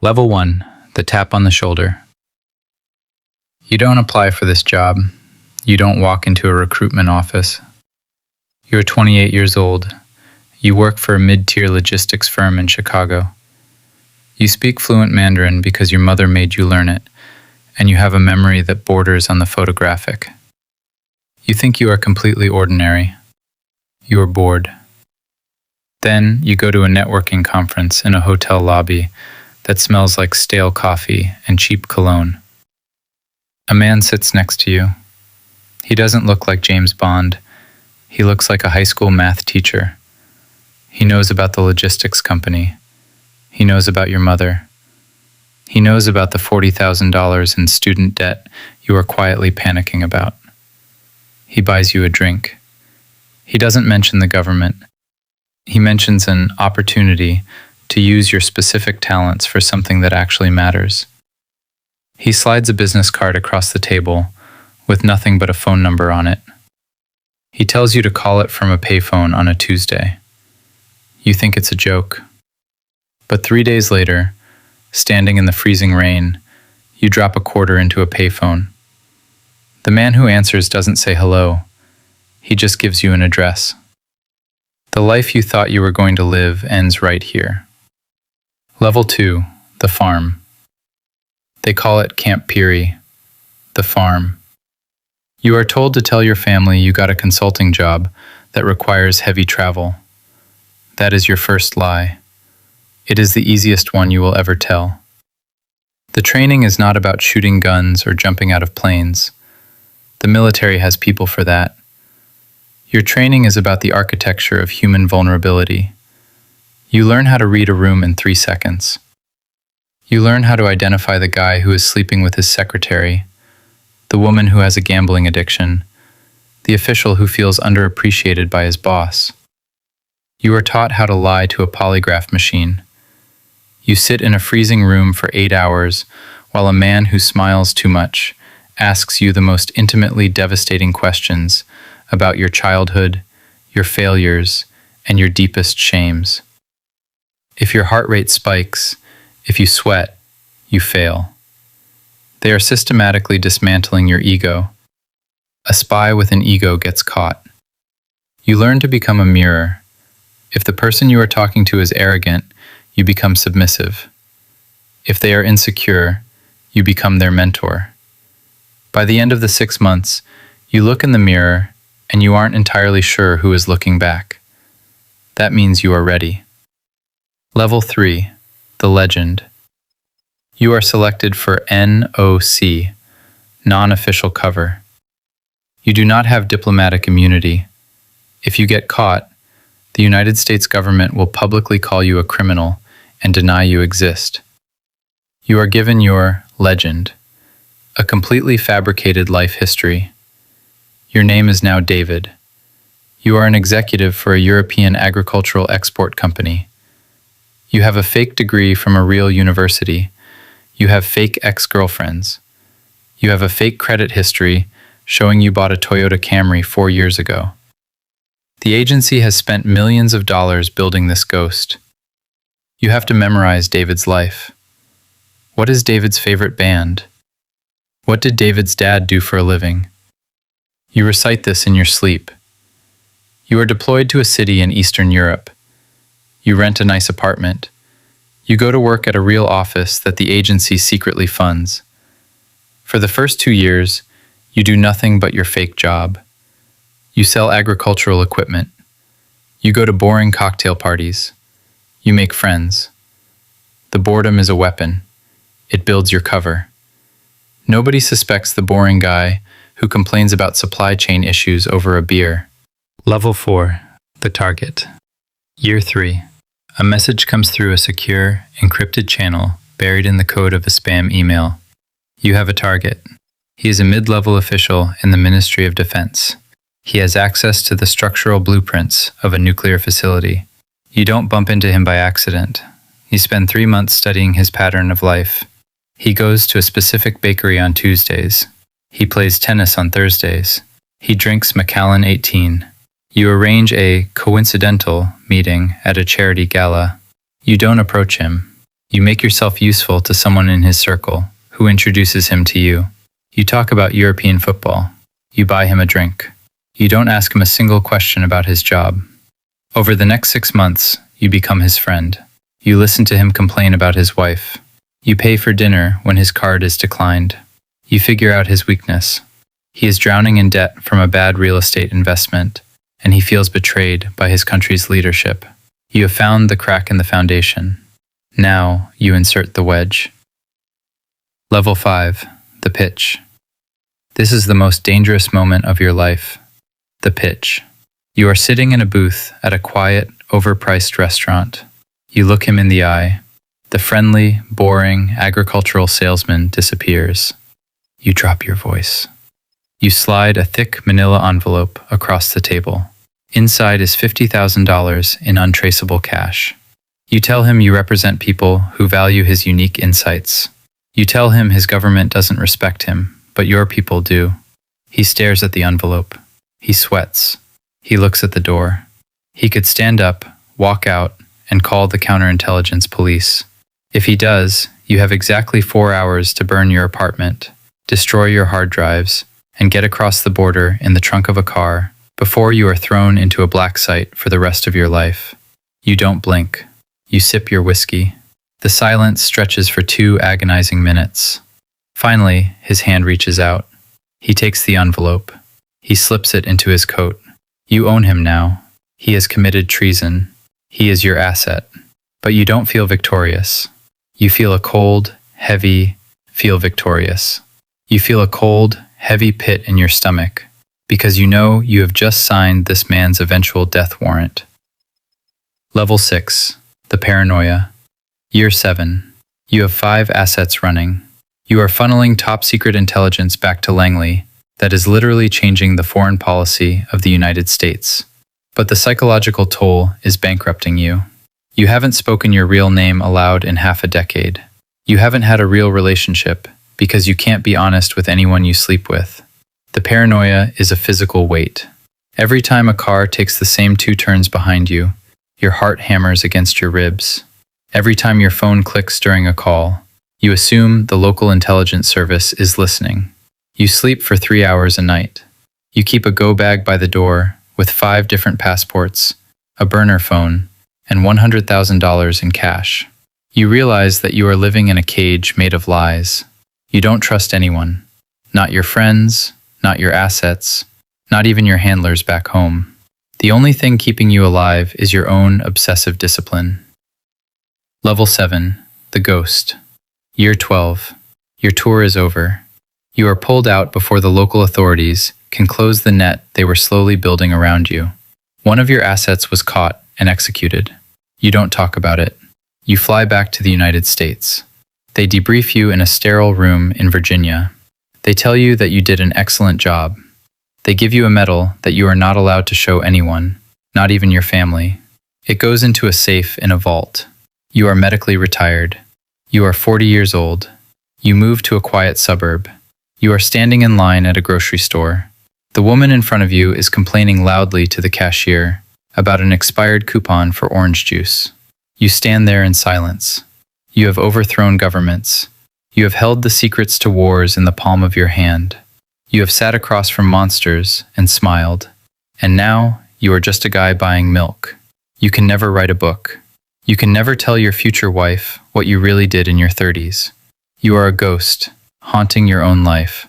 Level 1, the tap on the shoulder. You don't apply for this job. You don't walk into a recruitment office. You're 28 years old. You work for a mid-tier logistics firm in Chicago. You speak fluent Mandarin because your mother made you learn it, and you have a memory that borders on the photographic. You think you are completely ordinary. You are bored. Then you go to a networking conference in a hotel lobby that smells like stale coffee and cheap cologne. A man sits next to you. He doesn't look like James Bond. He looks like a high school math teacher. He knows about the logistics company. He knows about your mother. He knows about the $40,000 in student debt you are quietly panicking about. He buys you a drink. He doesn't mention the government. He mentions an opportunity to use your specific talents for something that actually matters. He slides a business card across the table with nothing but a phone number on it. He tells you to call it from a payphone on a Tuesday. You think it's a joke. But 3 days later, standing in the freezing rain, you drop a quarter into a payphone. The man who answers doesn't say hello. He just gives you an address. The life you thought you were going to live ends right here. Level 2, the farm. They call it Camp Peary, the farm. You are told to tell your family you got a consulting job that requires heavy travel. That is your first lie. It is the easiest one you will ever tell. The training is not about shooting guns or jumping out of planes. The military has people for that. Your training is about the architecture of human vulnerability. You learn how to read a room in 3 seconds. You learn how to identify the guy who is sleeping with his secretary, the woman who has a gambling addiction, the official who feels underappreciated by his boss. You are taught how to lie to a polygraph machine. You sit in a freezing room for 8 hours while a man who smiles too much asks you the most intimately devastating questions about your childhood, your failures, and your deepest shames. If your heart rate spikes, if you sweat, you fail. They are systematically dismantling your ego. A spy with an ego gets caught. You learn to become a mirror. If the person you are talking to is arrogant, you become submissive. If they are insecure, you become their mentor. By the end of the 6 months, you look in the mirror and you aren't entirely sure who is looking back. That means you are ready. Level 3, the legend. You are selected for NOC, non-official cover. You do not have diplomatic immunity. If you get caught, the United States government will publicly call you a criminal and deny you exist. You are given your legend, a completely fabricated life history. Your name is now David. You are an executive for a European agricultural export company. You have a fake degree from a real university. You have fake ex-girlfriends. You have a fake credit history showing you bought a Toyota Camry 4 years ago. The agency has spent millions of dollars building this ghost. You have to memorize David's life. What is David's favorite band? What did David's dad do for a living? You recite this in your sleep. You are deployed to a city in Eastern Europe. You rent a nice apartment. You go to work at a real office that the agency secretly funds. For the first 2 years, you do nothing but your fake job. You sell agricultural equipment. You go to boring cocktail parties. You make friends. The boredom is a weapon. It builds your cover. Nobody suspects the boring guy who complains about supply chain issues over a beer. Level 4, the target. Year 3. A message comes through a secure, encrypted channel buried in the code of a spam email. You have a target. He is a mid-level official in the Ministry of Defense. He has access to the structural blueprints of a nuclear facility. You don't bump into him by accident. You spend 3 months studying his pattern of life. He goes to a specific bakery on Tuesdays. He plays tennis on Thursdays. He drinks Macallan 18. You arrange a coincidental meeting at a charity gala. You don't approach him. You make yourself useful to someone in his circle, who introduces him to you. You talk about European football. You buy him a drink. You don't ask him a single question about his job. Over the next 6 months, you become his friend. You listen to him complain about his wife. You pay for dinner when his card is declined. You figure out his weakness. He is drowning in debt from a bad real estate investment, and he feels betrayed by his country's leadership. You have found the crack in the foundation. Now you insert the wedge. Level 5, the pitch. This is the most dangerous moment of your life. The pitch. You are sitting in a booth at a quiet, overpriced restaurant. You look him in the eye. The friendly, boring, agricultural salesman disappears. You drop your voice. You slide a thick manila envelope across the table. Inside is $50,000 in untraceable cash. You tell him you represent people who value his unique insights. You tell him his government doesn't respect him, but your people do. He stares at the envelope. He sweats. He looks at the door. He could stand up, walk out, and call the counterintelligence police. If he does, you have exactly 4 hours to burn your apartment, destroy your hard drives, and get across the border in the trunk of a car before you are thrown into a black site for the rest of your life. You don't blink. You sip your whiskey. The silence stretches for 2 agonizing minutes. Finally, his hand reaches out. He takes the envelope. He slips it into his coat. You own him now. He has committed treason. He is your asset. But you don't feel victorious. You feel a cold, heavy, feel victorious. You feel a cold, heavy pit in your stomach, because you know you have just signed this man's eventual death warrant. Level 6, the paranoia. Year 7. You have 5 assets running. You are funneling top-secret intelligence back to Langley that is literally changing the foreign policy of the United States. But the psychological toll is bankrupting you. You haven't spoken your real name aloud in half a decade. You haven't had a real relationship because you can't be honest with anyone you sleep with. The paranoia is a physical weight. Every time a car takes the same 2 turns behind you, your heart hammers against your ribs. Every time your phone clicks during a call, you assume the local intelligence service is listening. You sleep for 3 hours a night. You keep a go bag by the door with 5 different passports, a burner phone, and $100,000 in cash. You realize that you are living in a cage made of lies. You don't trust anyone. Not your friends, not your assets, not even your handlers back home. The only thing keeping you alive is your own obsessive discipline. Level 7, the ghost. Year 12. Your tour is over. You are pulled out before the local authorities can close the net they were slowly building around you. One of your assets was caught and executed. You don't talk about it. You fly back to the United States. They debrief you in a sterile room in Virginia. They tell you that you did an excellent job. They give you a medal that you are not allowed to show anyone, not even your family. It goes into a safe in a vault. You are medically retired. You are 40 years old. You move to a quiet suburb. You are standing in line at a grocery store. The woman in front of you is complaining loudly to the cashier about an expired coupon for orange juice. You stand there in silence. You have overthrown governments. You have held the secrets to wars in the palm of your hand. You have sat across from monsters and smiled. And now you are just a guy buying milk. You can never write a book. You can never tell your future wife what you really did in your 30s. You are a ghost, haunting your own life.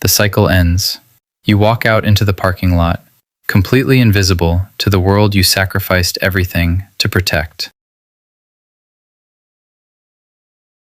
The cycle ends. You walk out into the parking lot, completely invisible to the world you sacrificed everything to protect.